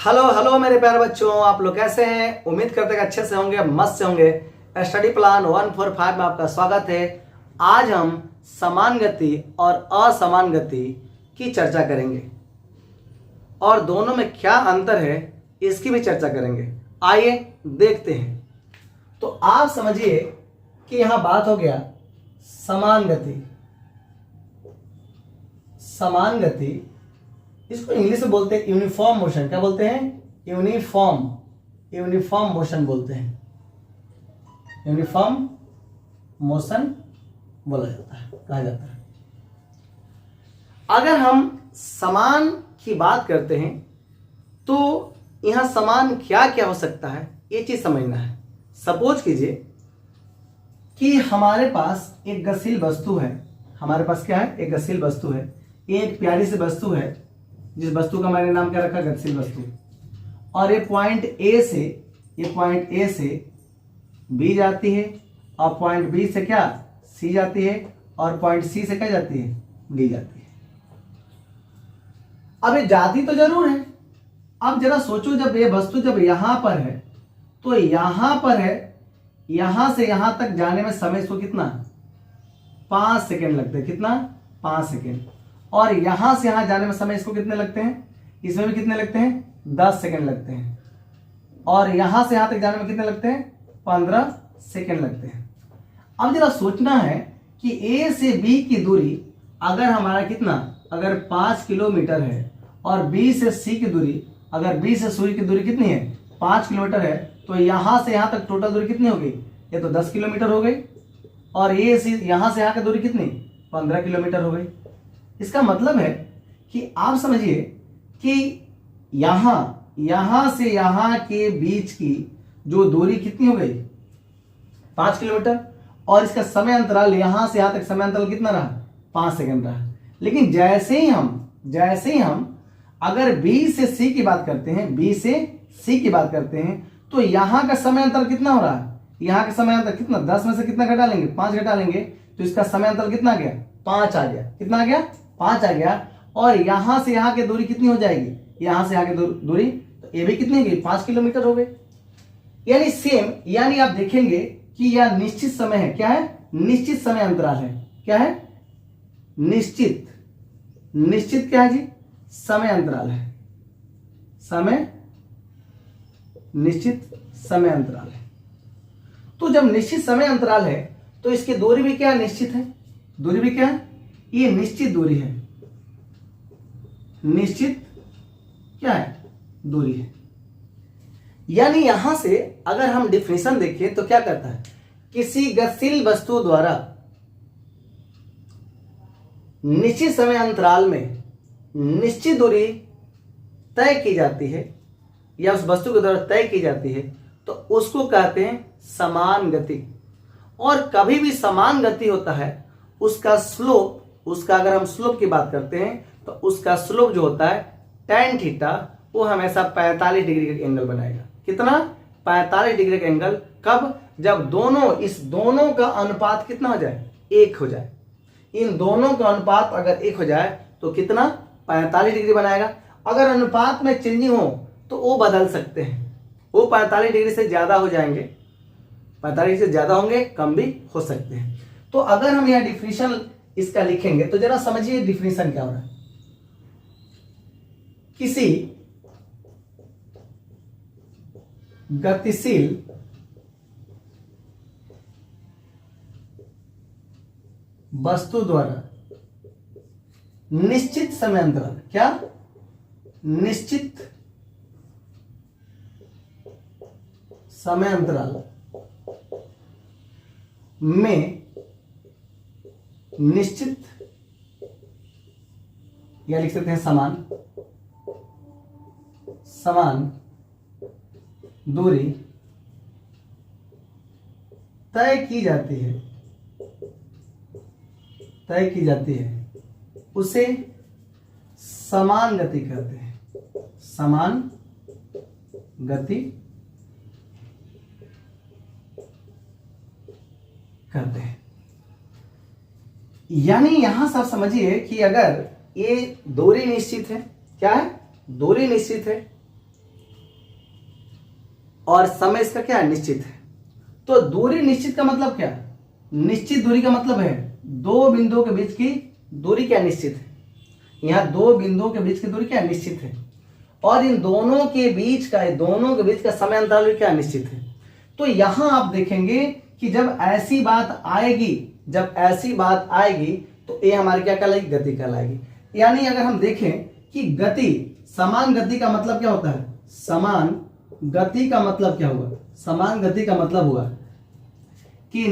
Hello hello मेरे प्यारे बच्चों, आप लोग कैसे हैं? उम्मीद करते हैं अच्छे से होंगे, मस्त से होंगे। स्टडी प्लान 145 में आपका स्वागत है। आज हम समान गति और असमान गति की चर्चा करेंगे और दोनों में क्या अंतर है इसकी भी चर्चा करेंगे। आइए देखते हैं। तो आप समझिए कि यहां बात हो गया समान गति। समान गति इसको इंग्लिश में बोलते हैं यूनिफॉर्म मोशन। क्या बोलते हैं? यूनिफॉर्म मोशन बोलते हैं। यूनिफॉर्म मोशन बोला जाता है, कहा जाता है। अगर हम समान की बात करते हैं तो यहां समान क्या क्या हो सकता है ये चीज समझना है। सपोज कीजिए कि हमारे पास एक गतिशील वस्तु है। हमारे पास क्या है? एक गतिशील वस्तु है। ये एक प्यारी सी वस्तु है जिस वस्तु का मैंने नाम क्या रखा? गतिशील वस्तु। और ये पॉइंट ए से बी जाती है और पॉइंट बी से क्या? सी जाती है और पॉइंट सी से क्या जाती है? डी जाती है। अब ये जाती तो जरूर है। अब जरा सोचो, जब ये वस्तु जब यहां पर है तो यहां पर है, यहां से यहां तक जाने में समय इसको कितना? 5 सेकेंड लगते हैं। कितना? 5 सेकेंड। और यहां से यहां जाने में समय इसको कितने लगते हैं? इसमें भी कितने लगते हैं? 10 सेकेंड लगते हैं। और यहां से यहां तक जाने में कितने लगते हैं? 15 सेकेंड लगते हैं। अब जरा सोचना है कि ए से बी की दूरी अगर हमारा कितना? अगर 5 किलोमीटर है और बी से सी की दूरी, अगर बी से सूर्य की दूरी कितनी है? 5 किलोमीटर है, तो यहां से यहां तक टोटल दूरी कितनी हो गई? ये तो 10 किलोमीटर हो गई। और ये यहां से यहां की दूरी कितनी? 15 किलोमीटर हो गई। इसका मतलब है कि आप समझिए कि यहां से यहां के बीच की जो दूरी कितनी हो गई? 5 किलोमीटर। और इसका समय अंतराल यहां से यहां तक समय अंतराल कितना रहा? 5 सेकंड रहा। लेकिन जैसे ही हम अगर बी से सी की बात करते हैं, तो यहां का समय अंतर कितना हो रहा है? यहां का समय अंतर कितना? 10 में से कितना घटा लेंगे? 5 घटा लेंगे, तो इसका समय अंतर कितना आ गया? 5 आ गया। कितना आ गया? 5 आ गया। और यहां से यहां की दूरी कितनी हो जाएगी? यहां से यहां की दूरी, तो ये भी कितनी हो गई? 5 किलोमीटर हो गई। यानी सेम, यानी आप देखेंगे कि यह निश्चित समय है। क्या है? निश्चित समय अंतराल है। क्या है? निश्चित क्या है जी? समय अंतराल है। निश्चित समय अंतराल है। तो जब निश्चित समय अंतराल है तो इसकी दूरी भी क्या निश्चित है? दूरी भी क्या है? ये निश्चित दूरी है। निश्चित क्या है? दूरी है। यानी यहां से अगर हम डिफिनेशन देखें तो क्या कहता है? किसी गतिशील वस्तु द्वारा निश्चित समय अंतराल में निश्चित दूरी तय की जाती है या उस वस्तु के द्वारा तय की जाती है तो उसको कहते हैं समान गति। और कभी भी समान गति होता है उसका स्लोप, अगर हम स्लोप की बात करते हैं तो उसका स्लोप जो होता है tan थीटा, वो हमेशा 45 डिग्री का एंगल बनाएगा। कितना? 45 डिग्री का एंगल। कब? जब इस दोनों का अनुपात कितना हो जाए? 1 हो जाए। इन दोनों का अनुपात अगर 1 हो जाए तो कितना? 45 डिग्री बनाएगा। अगर अनुपात में चेंजिंग हो तो वो बदल सकते हैं। वो 45 डिग्री से ज्यादा हो जाएंगे, 45 डिग्री से ज्यादा होंगे, कम भी हो सकते हैं। तो अगर हम यह डिफिनेशन इसका लिखेंगे तो जरा समझिए डिफिनेशन क्या हो रहा है। किसी गतिशील वस्तु द्वारा निश्चित समय अंतराल, क्या? निश्चित समय अंतराल में निश्चित, या लिख सकते हैं समान दूरी तय की जाती है उसे समान गति कहते हैं। समान गति कहते हैं। यानी यहां से आप समझिए कि अगर ये दूरी निश्चित है, क्या है? दूरी निश्चित है और समय इसका क्या है, निश्चित है। तो दूरी निश्चित का मतलब क्या, निश्चित दूरी का मतलब है दो बिंदुओं के बीच की दूरी क्या निश्चित है। यहाँ दो बिंदुओं के बीच की दूरी क्या निश्चित है, और इन दोनों के बीच का समय अंतराल भी क्या निश्चित है। तो यहां आप देखेंगे कि जब ऐसी बात आएगी तो ये हमारी क्या कहलाएगी, गति कहलाएगी। यानी अगर हम देखें कि गति, समान गति का मतलब क्या होता है, समान गति का मतलब क्या हुआ, समान गति का मतलब हुआ कि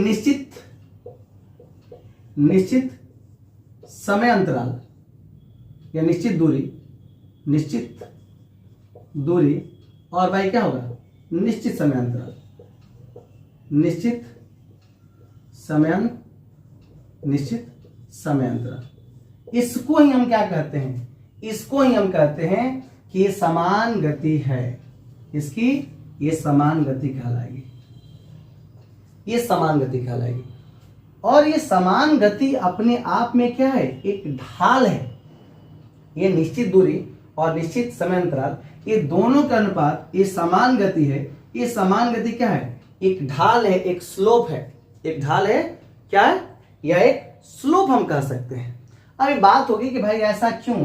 निश्चित समय अंतराल या निश्चित दूरी और भाई क्या होगा, निश्चित समय अंतराल, निश्चित समय अंतराल। इसको ही हम क्या कहते हैं, इसको ही हम कहते हैं कि ये समान गति है, इसकी ये समान गति कहलाएगी, ये समान गति कहलाएगी। और ये समान गति अपने आप में क्या है, एक ढाल है। ये निश्चित दूरी और निश्चित समय अंतराल, ये दोनों का अनुपात ये समान गति है। ये समान गति क्या है, एक ढाल है, एक स्लोप है। एक ढाल है क्या है, या एक स्लोप हम कह सकते हैं। अभी बात होगी कि भाई ऐसा क्यों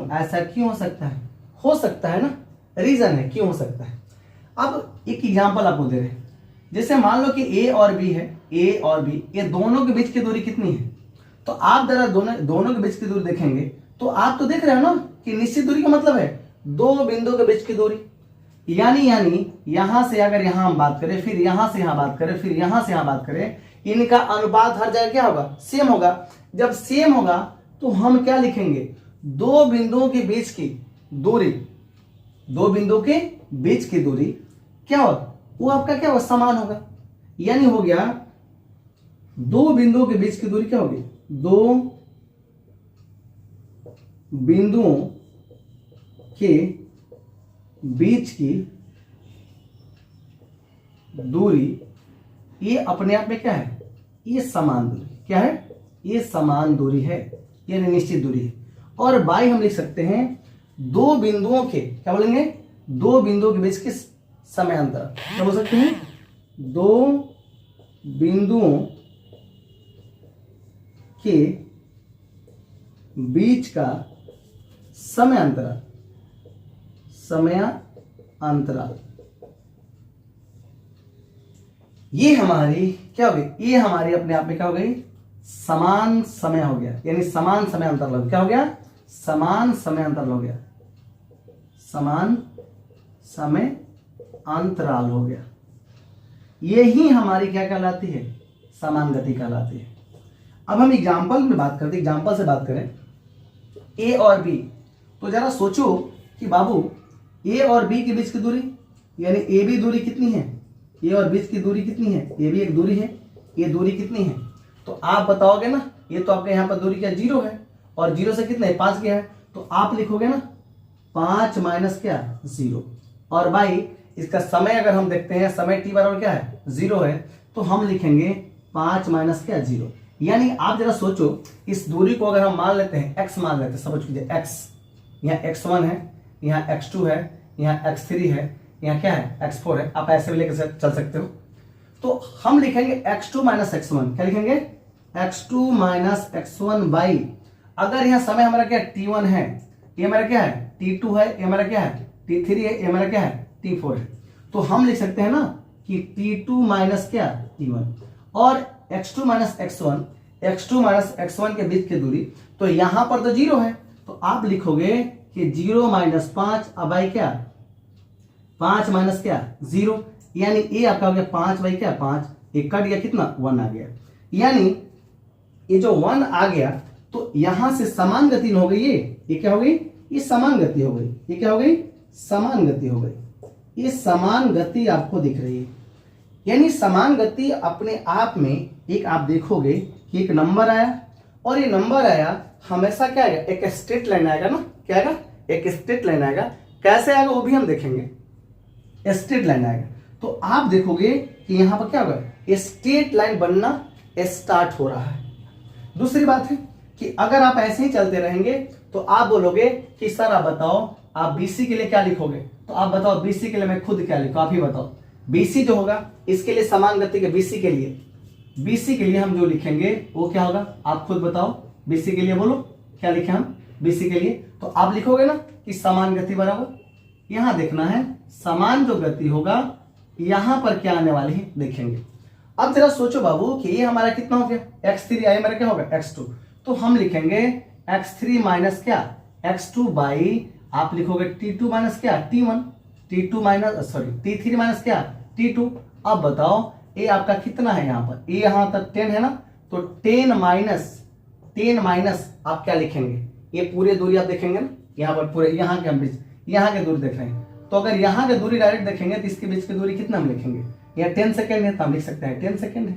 हो सकता है ना, रीजन है क्यों हो सकता है। अब एक एग्जांपल आपको दे रहे हैं, जैसे मान लो कि ए और बी है, ए और बी, ये दोनों के बीच की दूरी कितनी है। तो आप जरा दोनों के बीच की दूरी देखेंगे तो आप तो देख रहे हो ना कि निश्चित दूरी का मतलब है दो बिंदुओं के बीच की दूरी। यानी यहां से अगर यहां हम बात करें, फिर यहां से यहां बात करें, फिर यहां से यहां बात करें, इनका अनुपात हर जगह क्या होगा, सेम होगा। जब सेम होगा तो हम क्या लिखेंगे, दो बिंदुओं के बीच की दूरी, दो बिंदुओं के बीच की दूरी क्या होगा, वो आपका क्या होगा, समान होगा। यानी हो गया दो बिंदुओं के बीच की दूरी क्या होगी, दो बिंदुओं के बीच की दूरी, ये अपने आप में क्या है, ये समान दूरी क्या है, ये समान दूरी है, यानी निश्चित दूरी है। और बाई हम लिख सकते हैं दो बिंदुओं के, क्या बोलेंगे, दो बिंदुओं के बीच के समय अंतर, क्या बोल सकते हैं, दो बिंदुओं के बीच का समय अंतराल, ये हमारी क्या हो गई, ये हमारी अपने आप में क्या हो गई, समान समय हो गया। यानी समान समय अंतराल हो गया, क्या हो गया, समान समय अंतराल हो गया, समान समय अंतराल हो गया। यही हमारी क्या कहलाती है, समान गति कहलाती है। अब हम एग्जाम्पल में बात करते हैं, एग्जाम्पल से बात करें ए और बी। तो जरा सोचो कि बाबू ए और बी के बीच की दूरी, यानी ए बी दूरी कितनी है, ए और बीच की दूरी कितनी है, ए भी एक दूरी है, ये दूरी कितनी है, तो आप बताओगे ना। ये तो आपके यहाँ पर दूरी क्या, 0 है, और 0 से कितना है, 5 गया है, तो आप लिखोगे ना 5 माइनस क्या, 0। और भाई इसका समय अगर हम देखते हैं, समय t बराबर क्या है, 0 है, तो हम लिखेंगे 5 माइनस क्या, 0। यानी आप जरा सोचो, इस दूरी को अगर हम मान लेते हैं x मान लेते हैं, समझ लीजिए x, यहाँ x1 है, यहाँ x2 है, यहाँ x3 है, यहाँ क्या है, x4 है। आप ऐसे भी लेकर चल सकते हो। तो हम लिखेंगे x2 माइनस x1, क्या लिखेंगे, x2 माइनस x1 बाई, अगर यहाँ समय हमारा क्या है, t1 है, ये हमारा क्या है, t2 है, ये हमारा क्या है, t3 है, ये हमारा क्या है, t4 है। तो हम लिख सकते हैं ना कि t2 माइनस क्या, t1, और x2 माइनस x1 के बीच की दूरी, तो यहां पर तो 0 है, तो आप लिखोगे कि 0 माइनस 5 अब आई क्या, 5 माइनस क्या, 0। यानी ये आपका हो गया 5 बाई क्या, 5, एक कट गया, कितना, 1 आ गया। यानी ये जो 1 आ गया, तो यहां से समान गति हो गई, ये क्या हो गई, ये समान गति हो गई, ये क्या हो गई, समान गति हो गई। ये समान गति आपको दिख रही है। यानी समान गति अपने आप में एक आप देखोगे कि एक नंबर आया, और ये नंबर आया हमेशा क्या आएगा, एक स्ट्रेट लाइन आएगा ना, क्या आएगा, एक स्ट्रेट लाइन आएगा। कैसे आएगा वो भी हम देखेंगे, स्ट्रेट लाइन आएगा। तो आप देखोगे कि यहां पर क्या होगा, स्ट्रेट लाइन बनना स्टार्ट हो रहा है। दूसरी बात है कि अगर आप ऐसे ही चलते रहेंगे तो आप बोलोगे कि सर आप बताओ, आप BC के लिए क्या लिखोगे, तो आप बताओ BC के लिए मैं खुद क्या लिखूं, आप ही बताओ। BC जो होगा इसके लिए समान गति के BC के लिए हम जो लिखेंगे वो क्या होगा, आप खुद बताओ। BC के लिए बोलो क्या लिखे हम BC के लिए, तो आप लिखोगे ना कि समान गति बराबर, यहां देखना है समान जो गति होगा यहां पर क्या आने वाली है देखेंगे। अब जरा सोचो बाबू कि ये हमारा कितना हो गया x3, आई मेरा क्या होगा x2, तो हम लिखेंगे x3 माइनस क्या x2 बाई, आप लिखोगे T2 माइनस क्या T1, T2 minus T3 minus क्या T2। अब बताओ ये आपका कितना है, यहाँ पर ये यहाँ तक 10 है ना, तो 10 माइनस आप क्या लिखेंगे, ये पूरे दूरी आप देखेंगे ना, यहाँ पर पूरे यहाँ के हम बीच यहाँ के दूरी देख रहे हैं, तो अगर यहाँ के दूरी डायरेक्ट देखेंगे तो इसके बीच की दूरी कितना हम लिखेंगे, यहाँ 10 सेकेंड है तो हम लिख सकते हैं 10 सेकेंड है।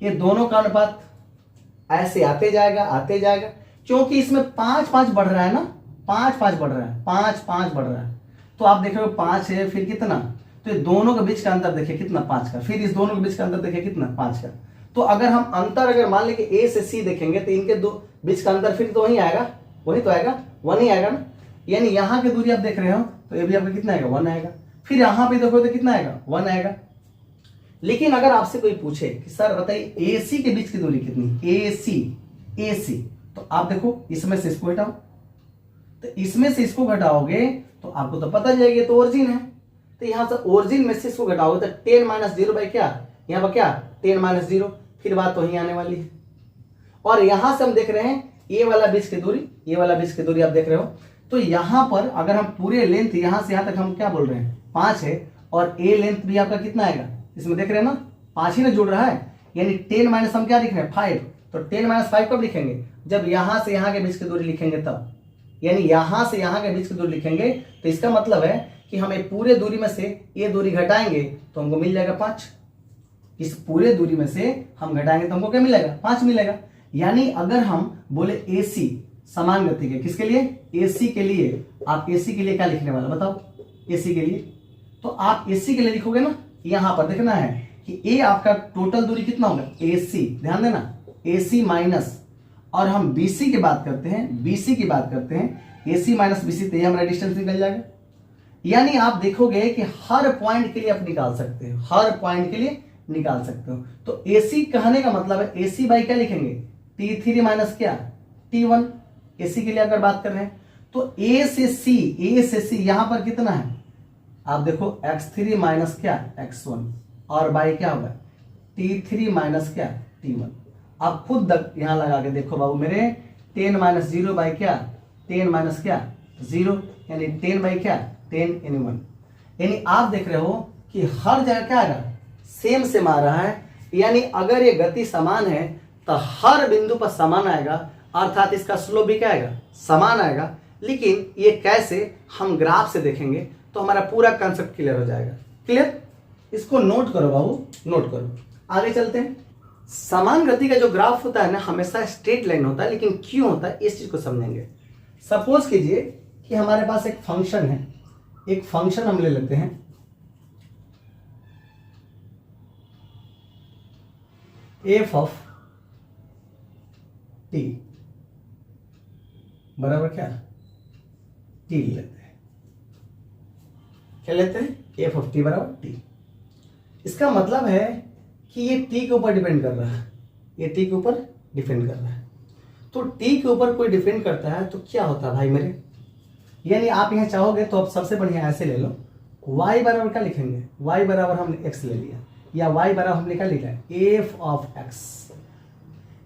ये दोनों का अनुपात ऐसे आते जाएगा, क्योंकि इसमें 5-5 बढ़ रहा है ना, 5-5 बढ़ रहा है, 5-5 बढ़ रहा है, तो आप देख रहे हो 5 है, फिर कितना, तो ये दोनों के बीच का अंतर देखिए कितना 5 का, फिर इस दोनों के बीच का अंतर देखिए कितना 5 का। तो अगर हम अंतर अगर मान लें कि A से C देखेंगे तो इनके दो बीच का अंतर फिर तो वही आएगा, वही तो आएगा, 1 ही आएगा ना, यानी यहाँ की दूरी आप देख रहे हो तो ये भी आपका कितना आएगा 1 आएगा, फिर यहाँ पे देखो तो कितना आएगा 1 आएगा। लेकिन अगर आपसे कोई पूछे कि सर बताइए AC के बीच की दूरी कितनी, AC, तो आप देखो इसमें से इसको हटाओ, तो इसमें से इसको घटाओगे तो आपको तो पता जाएगा तो ओरिजिन है, तो यहाँ से ओरिजिन में से इसको घटाओगे तो 10 माइनस 0 बाई क्या, यहाँ पर क्या 10 माइनस 0, फिर बात वहीं आने वाली है। और यहां से हम देख रहे हैं ये वाला बीच की दूरी, ये वाला बीच की दूरी आप देख रहे हो, तो यहां पर अगर हम पूरे लेंथ यहां से यहां तक हम क्या बोल रहे हैं 5 है, और ए लेंथ भी आपका कितना आएगा, इसमें देख रहे हैं ना 5 ही ना जुड़ रहा है, यानी 10 माइनस हम क्या लिख रहे हैं 5, तो 10 माइनस 5 कब लिखेंगे, जब यहां से यहां के बीच की दूरी लिखेंगे तब, यानी यहां से यहां के बीच की दूरी लिखेंगे, तो इसका मतलब है कि हमें पूरे दूरी में से ये दूरी घटाएंगे तो हमको मिल जाएगा 5, इस पूरे दूरी में से हम घटाएंगे तो हमको क्या मिलेगा 5 मिलेगा। यानी अगर हम बोले AC समान गति के, किसके लिए AC के लिए, आप AC के लिए क्या लिखने वाला बताओ, AC के लिए, तो आप AC के लिए लिखोगे ना, यहां पर देखना है कि A आपका टोटल दूरी कितना होगा AC, ध्यान देना AC माइनस, और हम BC की बात करते हैं, AC माइनस BC, तो ये हमारा डिस्टेंस निकल जाएगा। यानी आप देखोगे कि हर पॉइंट के लिए आप निकाल सकते हो, हर पॉइंट के लिए निकाल सकते हो। तो AC कहने का मतलब है AC बाई क्या लिखेंगे T3 माइनस क्या T1, AC के लिए अगर बात कर रहे हैं तो A से C यहां पर कितना है, आप देखो x3 माइनस क्या x1, और बाई क्या होगा T3 माइनस क्या T1। आप खुद यहां लगा के देखो बाबू मेरे, 10 माइनस 0 बाई क्या 10 माइनस क्या 0, यानी 10 बाई क्या 10 यानी 1, यानी आप देख रहे हो कि हर जगह क्या आएगा सेम आ रहा है, यानी अगर ये गति समान है तो हर बिंदु पर समान आएगा, अर्थात इसका स्लोप भी क्या आएगा समान आएगा। लेकिन ये कैसे, हम ग्राफ से देखेंगे तो हमारा पूरा कंसेप्ट क्लियर हो जाएगा। क्लियर, इसको नोट करो बाबू, नोट करो, आगे चलते हैं। समान गति का जो ग्राफ होता है ना हमेशा स्ट्रेट लाइन होता है, लेकिन क्यों होता है इस चीज को समझेंगे। सपोज कीजिए कि हमारे पास एक फंक्शन है, एक फंक्शन हम ले लेते हैं f ऑफ t बराबर क्या t लेते हैं, क्या लेते हैं f ऑफ t बराबर t। इसका मतलब है कि ये t के ऊपर डिपेंड कर रहा है, ये t के ऊपर डिपेंड कर रहा है, तो t के ऊपर कोई डिपेंड करता है तो क्या होता है भाई मेरे, यानी आप यहाँ चाहोगे तो आप सबसे बढ़िया ऐसे ले लो, y बराबर क्या लिखेंगे, y बराबर हमने x ले लिया, या y बराबर हमने क्या लिखा है f ऑफ x।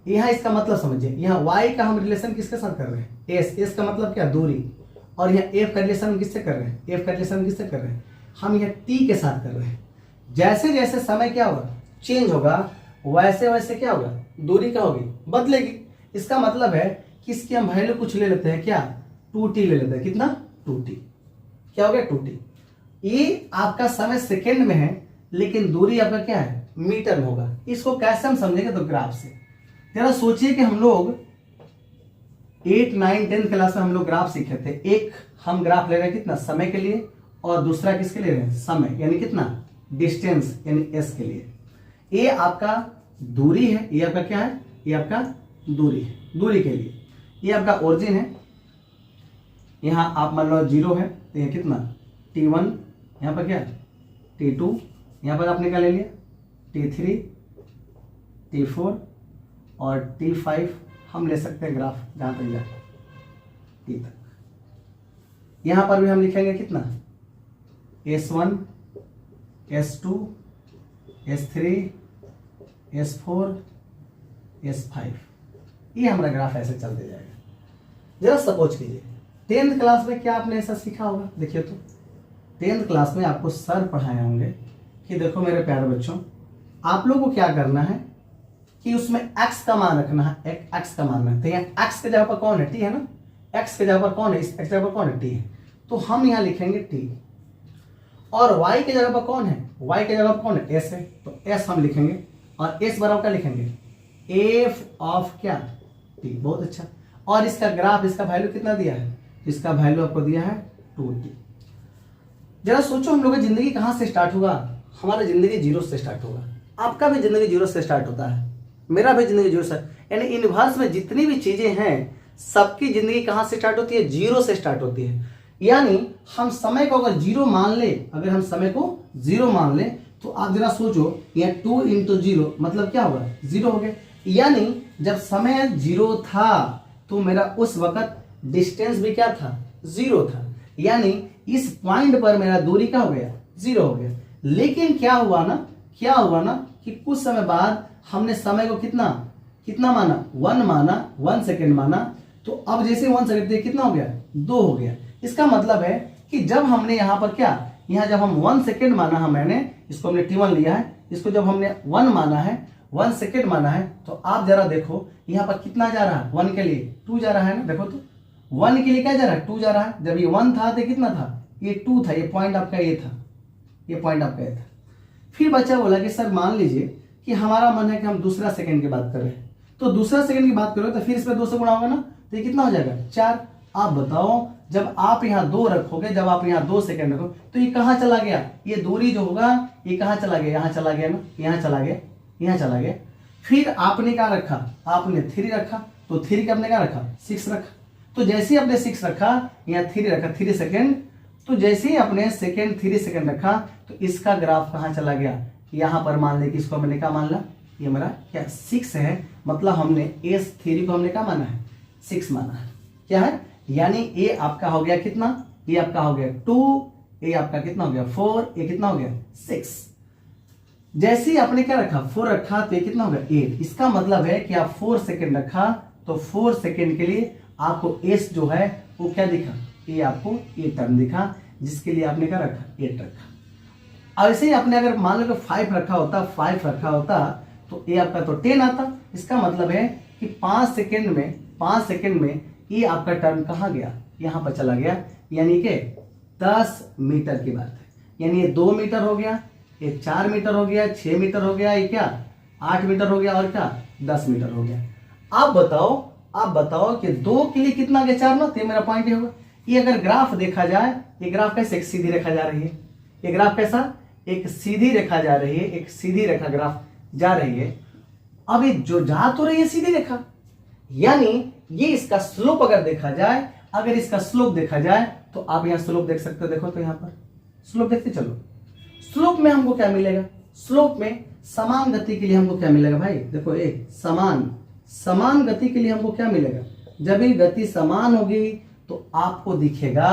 यहाँ इसका मतलब समझिए, यहाँ y का हम रिलेशन किसके साथ कर रहे हैं s का मतलब क्या दूरी, और यहाँ f का रिलेशन हम किससे कर रहे हैं, f का रिलेशन किससे कर रहे हैं, हम यहाँ t के साथ कर रहे हैं। जैसे जैसे समय क्या होगा चेंज होगा, वैसे वैसे क्या होगा दूरी क्या होगी बदलेगी। इसका मतलब है कि इसकी हम वैल्यू कुछ ले लेते हैं, क्या 2t ले लेते हैं, कितना 2t, क्या हो गया 2t। ये आपका समय सेकेंड में है लेकिन दूरी आपका क्या है मीटर में होगा। इसको कैसे हम समझेंगे तो ग्राफ से। जरा सोचिए कि हम लोग 8, 9, 10 क्लास में हम लोग ग्राफ सीखे थे। एक हम ग्राफ ले रहे हैं कितना समय के लिए, और दूसरा किसके ले रहे हैं समय, यानी कितना डिस्टेंस यानी s के लिए। ये आपका दूरी है, ये आपका क्या है, ये आपका दूरी है, दूरी के लिए। ये आपका ओरिजिन है, यहाँ आप मान लो 0 है तो ये कितना T1, यहाँ पर क्या T2, यहाँ पर आपने क्या ले लिया, T3, T4 और T5 हम ले सकते हैं ग्राफ जहाँ तक जाए T तक। यहाँ पर भी हम लिखेंगे कितना, S1, S2, S3, S4, S5, ये हमारा ग्राफ ऐसे चलते जाएगा। जरा सपोज कीजिए 10th क्लास में क्या आपने ऐसा सीखा होगा, देखिए तो 10th क्लास में आपको सर पढ़ाए होंगे कि देखो मेरे प्यारे बच्चों, आप लोगों को क्या करना है कि उसमें x का मान रखना है, एक x का मान रखते हैं। x के जगह पर कौन है, t है ना, x के जगह पर कौन है, इस x जगह पर कौन है, t है, तो हम यहाँ लिखेंगे t। और y के जगह पर कौन है, y के जगह पर कौन है, s है, तो s हम लिखेंगे और s बराबर क्या लिखेंगे, f ऑफ क्या, t। बहुत अच्छा। और इसका ग्राफ, इसका वैल्यू कितना दिया है, इसका वैल्यू आपको दिया है 2t। जरा सोचो हम लोग की जिंदगी कहाँ से स्टार्ट होगा, हमारा जिंदगी जीरो से स्टार्ट होगा, आपका भी जिंदगी जीरो से स्टार्ट होता है, मेरा भी जिंदगी जीरो से, यानी यूनिवर्स में जितनी भी चीजें हैं सबकी जिंदगी कहाँ से स्टार्ट होती है, जीरो से स्टार्ट होती है। यानी हम समय को अगर जीरो मान ले, अगर हम समय को जीरो मान ले तो आप जरा सोचो, यह 2 × 0 मतलब क्या होगा, जीरो हो गया। यानी जब समय जीरो था तो मेरा उस वक्त डिस्टेंस भी क्या था, जीरो था, यानी इस पॉइंट पर मेरा दूरी क्या हो गया, जीरो हो गया। लेकिन क्या हुआ ना कि कुछ समय बाद हमने समय को कितना माना, 1 माना, 1 सेकेंड माना, तो अब जैसे 1 सेकेंड कितना हो गया, 2 हो गया। इसका मतलब है कि जब हमने यहाँ पर क्या, यहाँ जब हम 1 सेकेंड माना है, मैंने इसको हमने T1 लिया है, इसको जब हमने 1 माना है, 1 सेकेंड माना है, तो आप जरा देखो यहाँ पर कितना जा रहा है, 1 के लिए 2 जा रहा है ना, देखो तो 1 के लिए क्या जा रहा है, 2 जा रहा है। जब ये 1 था तो कितना था, ये 2 था, ये पॉइंट आपका ये था, ये पॉइंट आपका ये था। फिर बच्चा बोला कि सर मान लीजिए कि हमारा मन है कि हम दूसरा सेकंड की बात कर रहे हैं, तो दूसरा सेकंड की बात करो तो फिर इसमें 2 से गुणा होगा ना, तो ये कितना हो जाएगा, 4। आप बताओ जब आप यहाँ 2 रखोगे, जब आप यहाँ 2 सेकंड रखो तो ये कहाँ चला गया, ये दूरी जो होगा ये कहाँ चला गया, यहाँ चला गया ना, यहाँ चला गया, यहाँ चला गया। फिर आपने क्या रखा, आपने 3 रखा, तो 3 का आपने क्या रखा, 6 रखा। तो जैसे ही आपने 6 रखा, यहाँ 3 रखा, 3 सेकेंड, तो जैसे ही आपने 3 सेकेंड रखा तो इसका ग्राफ कहाँ चला गया, यहाँ पर मान ले कि इसको हमने क्या मान ला, ये मेरा क्या 6 है, मतलब हमने S3 को हमने क्या माना है, 6 माना है, क्या है, यानी ये आपका हो गया कितना, ये आपका हो गया 2, ये आपका कितना हो गया 4, ये कितना हो गया 6। जैसे ही आपने क्या रखा, 4 रखा, तो ये कितना हो गया 8। इसका मतलब है कि आप 4 सेकेंड रखा तो 4 सेकेंड के लिए आपको S जो है वो क्या दिखा, ये आपको ये टर्म दिखा, जिसके लिए आपने क्या रखा, 8 रखा। अब ऐसे ही आपने अगर मान लो कि 5 रखा होता, 5 रखा होता तो ये आपका तो 10 आता। इसका मतलब है कि 5 सेकेंड में ये आपका टर्म कहाँ गया, यहाँ पर चला गया, यानी कि 10 मीटर की बात है। यानी ये 2 मीटर हो गया, ये 4 मीटर हो गया, 6 मीटर हो गया, ये क्या 8 मीटर हो गया, और क्या 10 मीटर हो गया। आप बताओ कि 2 के लिए कितना गया, 4 ना, तो मेरा पॉइंट ये होगा। ये अगर ग्राफ देखा जाए, ये ग्राफ कैसे, एक सीधी रेखा जा रही है, ये ग्राफ कैसा, एक सीधी रेखा जा रही है, एक सीधी रेखा ग्राफ जा रही है। अब ये जो जा तो रही है सीधी रेखा, यानी ये इसका स्लोप अगर देखा जाए, अगर इसका स्लोप देखा जाए तो आप यहाँ स्लोप देख सकते हो, देखो तो यहाँ पर स्लोप देखते चलो। स्लोप में हमको क्या मिलेगा, स्लोप में समान गति के लिए हमको क्या मिलेगा भाई, देखो एक समान गति के लिए हमको क्या मिलेगा, जब ये गति समान होगी तो आपको दिखेगा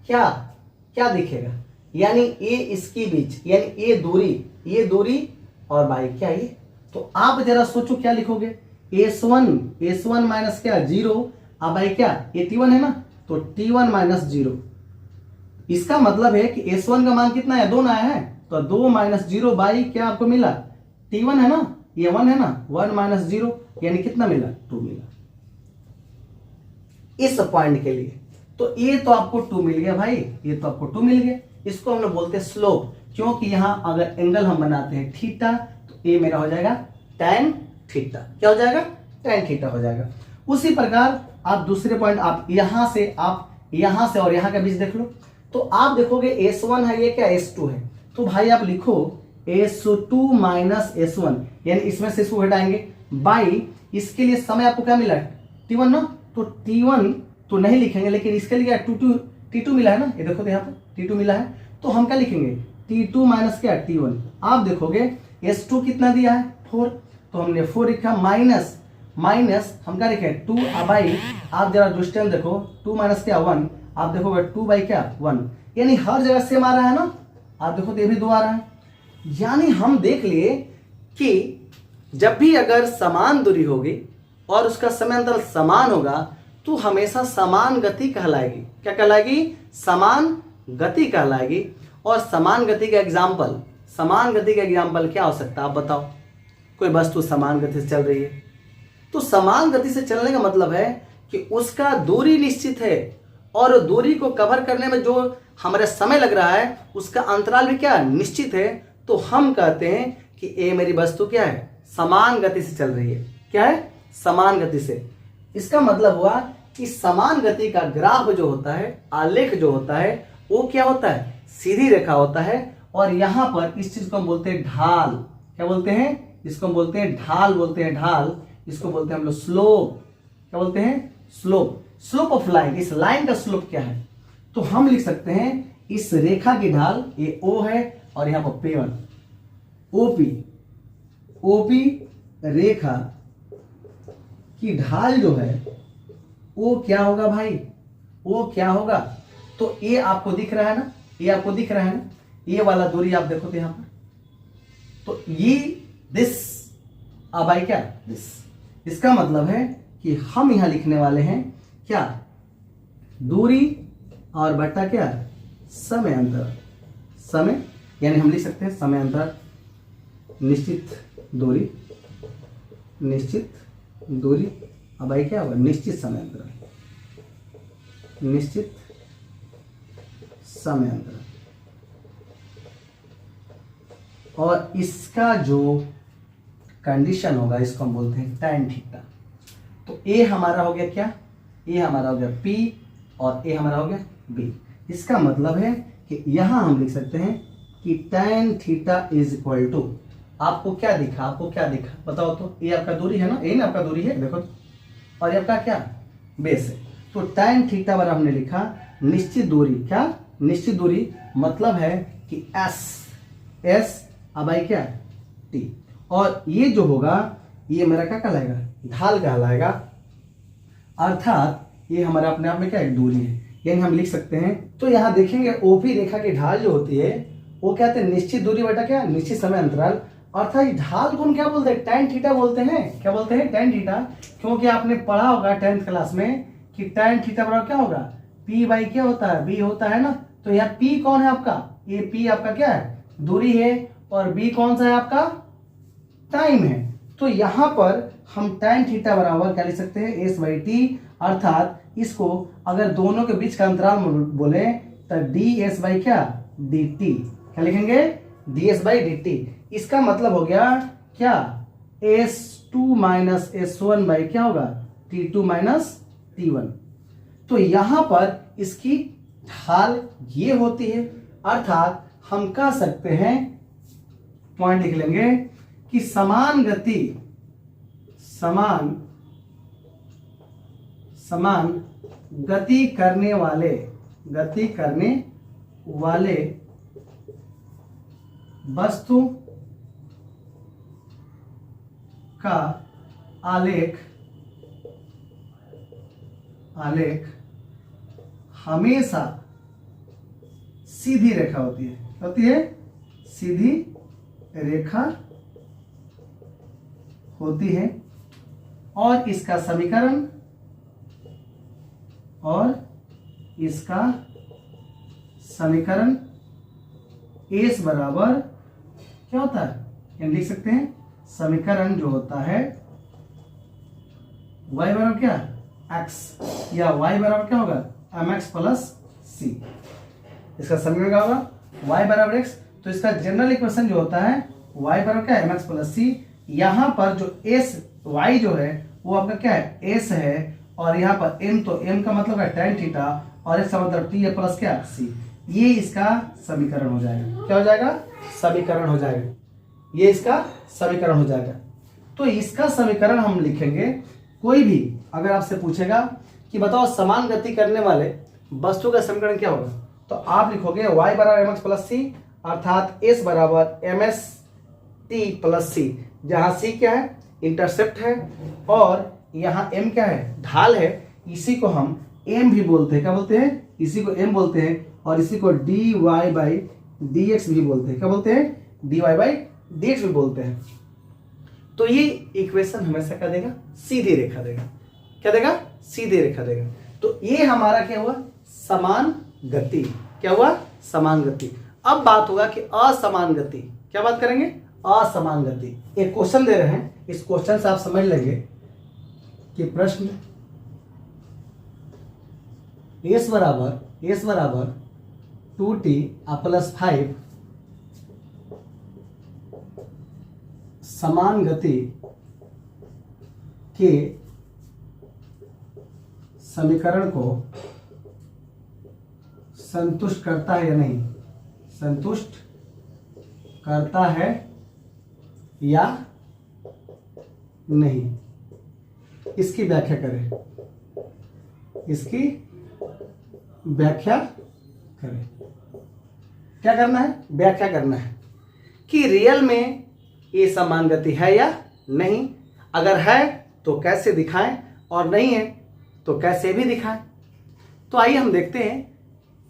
क्या दिखेगा, यानी ये इसके बीच, यानी ये दूरी और भाई क्या ये, तो आप जरा सोचो क्या लिखोगे, S1 माइनस क्या 0, अब भाई क्या ये T1 है ना, तो T1 माइनस 0। इसका मतलब है कि S1 का मान कितना है, 2 आया है, तो 2 माइनस 0 बाई क्या आपको मिला, T1 है ना, ये 1 है ना, 1 माइनस 0 यानी कितना मिला, 2 मिला इस पॉइंट के लिए। तो ये तो आपको 2 मिल गया भाई, ये तो आपको 2 मिल गया। इसको हम लोग बोलते हैं स्लोप, क्योंकि यहां अगर एंगल हम बनाते हैं थीटा, तो ये मेरा हो जाएगा tan थीटा, क्या हो जाएगा, tan थीटा हो जाएगा। उसी प्रकार आप दूसरे पॉइंट, आप यहां से और यहां के बीच देख लो, तो आप देखोगे S1 है, ये क्या S2 है, तो भाई आप लिखो S2 माइनस S1, यानी इसमें से इसको घटाएंगे बाई, इसके लिए समय आपको क्या मिला है, T1 ना, तो T1 तो नहीं लिखेंगे, लेकिन इसके लिए T2 मिला है ना, ये देखो तो यहाँ पर T2 मिला है, तो हम क्या लिखेंगे T2 माइनस क्या T1। आप देखोगे S2 कितना दिया है 4, तो हमने 4 लिखा माइनस हम क्या लिखे 2 बाई, आप जरा डिस्टेंस देखो 2 माइनस क्या 1, आप देखोगे 2 बाई क्या 1, यानी हर जगह सेम आ रहा है ना। आप देखो तो ये भी 2 आ रहा है, यानी हम देख लिए कि जब भी अगर समान दूरी होगी और उसका समय अंतराल समान होगा तो हमेशा समान गति कहलाएगी। क्या कहलाएगी? समान गति कहलाएगी। और समान गति का एग्जाम्पल क्या हो सकता है आप बताओ? कोई वस्तु समान गति से चल रही है, तो समान गति से चलने का मतलब है कि उसका दूरी निश्चित है और दूरी को कवर करने में जो हमारे समय लग रहा है उसका अंतराल भी क्या निश्चित है। तो हम कहते हैं कि ये मेरी वस्तु क्या है? समान गति से चल रही है। क्या है? समान गति से। इसका मतलब हुआ कि समान गति का ग्राफ जो होता है, आलेख जो होता है, वो क्या होता है? सीधी रेखा होता है। और यहां पर इस चीज को हम बोलते हैं ढाल। क्या बोलते हैं? इसको हम बोलते हैं ढाल, इसको बोलते हैं हम लोग स्लोप। क्या बोलते हैं? Slope of line. इस लाइन का स्लोप क्या है? तो हम लिख सकते हैं इस रेखा की ढाल, ये O है और यहां पर P1, ओपी रेखा की ढाल जो है वो क्या होगा भाई? वो क्या होगा? तो ये आपको दिख रहा है ना, ये वाला दूरी आप देखो तो यहां पर, तो ये दिस भाई क्या दिस। इसका मतलब है कि हम यहां लिखने वाले हैं क्या? दूरी और बटा क्या? समय अंतर। समय यानी हम लिख सकते हैं समय अंतर, निश्चित दूरी अब भाई क्या होगा? निश्चित समय अंतर। और इसका जो कंडीशन होगा इसको हम बोलते हैं tan थीटा। तो ए हमारा हो गया क्या? ए हमारा हो गया P और ए हमारा हो गया B। इसका मतलब है कि यहां हम लिख सकते हैं कि tan theta is equal to, आपको क्या दिखा बताओ तो? ये आपका दूरी है ना, ये ना आपका दूरी है देखो तो, और ये आपका क्या बेस है। तो tan थीटा बराबर हमने लिखा निश्चित दूरी। क्या? निश्चित दूरी मतलब है कि S अब आई क्या T, और ये जो होगा ये मेरा क्या कहलाएगा? ढाल कहलाएगा। अर्थात ये हमारा अपने आप में क्या एक दूरी है, यानी हम लिख सकते हैं। तो यहां देखेंगे ओपी रेखा की ढाल जो होती है वो क्या कहते हैं? निश्चित दूरी बटा क्या? निश्चित समय अंतराल। अर्थात ढाल को हम क्या बोलते हैं? tan थीटा बोलते हैं। क्या बोलते हैं? tan थीटा, क्योंकि आपने पढ़ा होगा 10th क्लास में कि tan थीटा बराबर क्या होगा? P बाई क्या होता है? B होता है ना। तो यहाँ P कौन है आपका? ये P आपका क्या है? दूरी है, और B कौन सा है आपका? टाइम है। तो यहां पर हम tan थीटा बराबर क्या लिख सकते हैं? S by T। अर्थात इसको अगर दोनों के बीच का अंतराल बोले तो ds बाई क्या dt। क्या लिखेंगे? ds by dt। इसका मतलब हो गया क्या? S2 माइनस S1 बाई क्या होगा? T2 minus T1। तो यहां पर इसकी ढाल ये होती है। अर्थात हम कह सकते हैं, पॉइंट लिख लेंगे कि समान गति करने वाले वस्तु का आलेख हमेशा सीधी रेखा होती है सीधी रेखा होती है। और इसका समीकरण S बराबर क्या होता है? यानी लिख सकते हैं समीकरण जो होता है y बराबर क्या x, या y बराबर क्या होगा? mx plus c। इसका समीकरण क्या होगा? y बराबर x। तो इसका जनरल इक्वेशन जो होता है y बराबर क्या है? mx plus c। यहाँ पर जो s y जो है वो आपका क्या है? s है, और यहाँ पर m, तो m का मतलब है tan थीटा, और x का मतलब t है प्लस क्या c। ये इसका समीकरण हो जाएगा। क्या हो जाएगा? समीकरण हो जाएगा। ये इसका समीकरण हो जाएगा। तो इसका समीकरण हम लिखेंगे। कोई भी अगर आपसे पूछेगा कि बताओ समान गति करने वाले वस्तु का समीकरण क्या होगा, तो आप लिखोगे y बराबर mx प्लस c। अर्थात एस बराबर एम एस टी प्लस सी, जहाँ सी क्या है, इंटरसेप्ट है, और यहाँ एम क्या है, ढाल है। इसी को हम एम भी बोलते हैं, क्या बोलते हैं, इसी को एम बोलते हैं, और इसी को D Y by D X भी बोलते हैं, क्या बोलते हैं, D Y by D X भी बोलते हैं। तो ये इक्वेशन हमेशा क्या देगा, सीधी रेखा देगा, क्या देगा, सीधी रेखा देगा। तो ये हमारा क्या हुआ, समान गति, क्या हुआ, समान गति। अब बात होगा कि असमान गति, क्या बात करेंगे, असमान गति। एक क्वेश्चन दे रहे हैं, इस क्वेश्चन से आप समझ लेंगे कि प्रश्न एस बराबर 2t प्लस 5 समान गति के समीकरण को संतुष्ट करता है या नहीं, संतुष्ट करता है या नहीं, इसकी व्याख्या करें, इसकी व्याख्या करें। क्या करना है, व्याख्या करना है कि रियल में ये समान गति है या नहीं, अगर है तो कैसे दिखाएं, और नहीं है तो कैसे भी दिखाएं। तो आइए हम देखते हैं।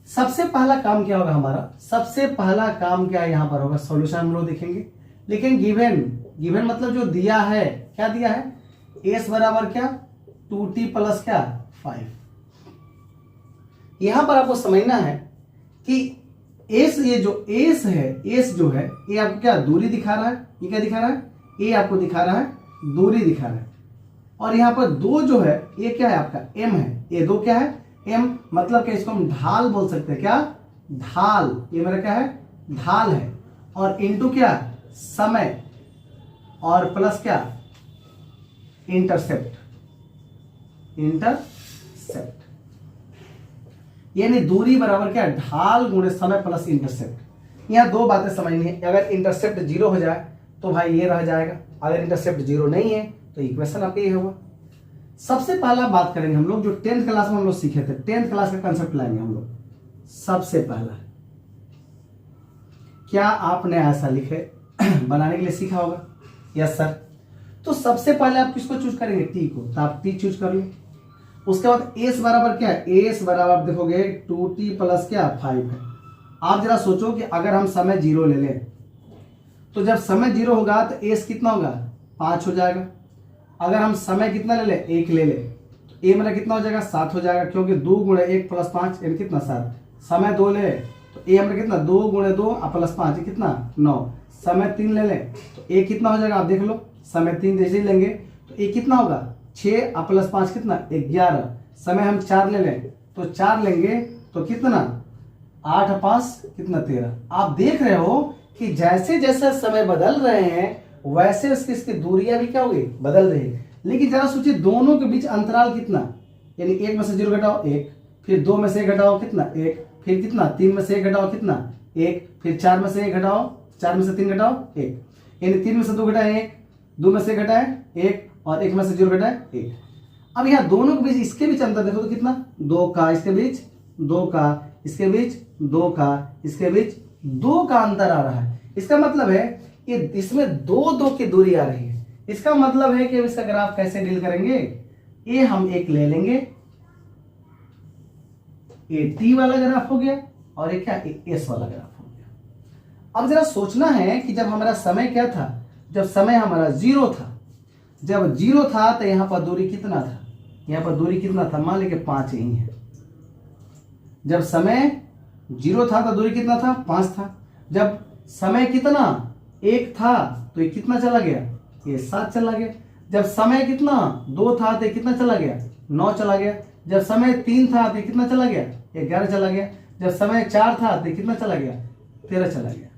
सबसे पहला काम क्या होगा हमारा, सबसे पहला काम क्या यहाँ पर होगा, सॉल्यूशन हम लोग देखेंगे। लेकिन गिवन मतलब जो दिया है, क्या दिया है, एस बराबर क्या, 2t प्लस क्या 5। यहां पर आपको समझना है कि एस, ये जो एस है, एस जो है ये आपको क्या दूरी दिखा रहा है, ये क्या दिखा रहा है, ये आपको दिखा रहा है दूरी दिखा रहा है। और यहाँ पर दो जो है ये क्या है आपका एम है, ये दो क्या है एम, मतलब क्या, इसको हम ढाल बोल सकते हैं, क्या ढाल, ये मेरा क्या है ढाल है, और इनटू क्या समय, और प्लस क्या इंटरसेप्ट, यानी दूरी बराबर क्या, ढाल गुणे समय प्लस इंटरसेप्ट। यहाँ दो बातें समझनी है, अगर इंटरसेप्ट 0 हो जाए तो भाई ये रह जाएगा, अगर इंटरसेप्ट 0 नहीं है तो इक्वेशन आपका ये होगा। सबसे पहला बात करेंगे हम लोग जो 10th क्लास में हम लोग सीखे थे, 10th क्लास का कंसेप्ट लाएंगे हम लोग। सबसे पहला, क्या आपने ऐसा लिखे बनाने के लिए सीखा होगा, यस सर। तो सबसे पहले आप किसको चूज करेंगे, टी को, तो आप टी चूज कर लो। उसके बाद एस बराबर क्या है, एस बराबर देखोगे 2t प्लस क्या 5 है। आप जरा सोचो कि अगर हम समय 0 ले लें तो जब समय 0 होगा तो एस कितना होगा 5 हो जाएगा। अगर हम समय कितना ले लें, 1 ले लें तो ए मेरा कितना हो जाएगा 7 हो जाएगा, क्योंकि 2 गुणे 1 प्लस 5 यानी कितना 7। समय 2 ले तो ए मेरा कितना 2 गुणे 2 प्लस 5 कितना 9। समय 3 ले लें तो ए कितना हो जाएगा, आप देख लो, समय 3 जैसे ही लेंगे तो ए कितना होगा 6 प्लस 5 कितना 11। समय हम 4 ले लें तो 4 लेंगे तो कितना 8 5 कितना 13। आप देख रहे हो कि जैसे जैसे समय बदल रहे हैं वैसे इसकी दूरियां भी क्या होगी, बदल रही है। लेकिन जरा सोचिए दोनों के बीच अंतराल कितना, यानी 1 में से 0 घटाओ 1, फिर 2 में से 1 घटाओ कितना 1, फिर कितना 3 में से 1 घटाओ कितना 1, फिर 4 में से 1 घटाओ, 4 में से 3 घटाओ 1, यानी 3 में से 2 घटाए 1, 2 में से 1 घटाए 1, और 1 में से 0 घटाए 1। अब यहाँ दोनों के बीच, इसके बीच अंतर देखो तो कितना 2 का, इसके बीच 2 का, इसके बीच 2 का, इसके बीच 2 का अंतर आ रहा है। इसका मतलब है कि इसमें 2 की दूरी आ रही है। इसका मतलब है कि इसका ग्राफ कैसे डील करेंगे, ये हम एक ले लेंगे, ये टी वाला ग्राफ हो गया और एक क्या एस वाला ग्राफ हो गया। अब जरा सोचना है कि जब हमारा समय क्या था, जब समय हमारा 0 था, जब 0 था तो यहां पर दूरी कितना था, यहां पर दूरी कितना था, मान लीजिए 5 यही है। जब समय 0 था तो दूरी कितना था 5 था। जब समय कितना 1 था तो ये कितना चला गया, ये 7 चला गया। जब समय कितना 2 था तो ये कितना चला गया 9 चला गया। जब समय 3 था तो ये कितना चला गया 11 चला गया। जब समय 4 था तो ये कितना चला गया 13 चला गया।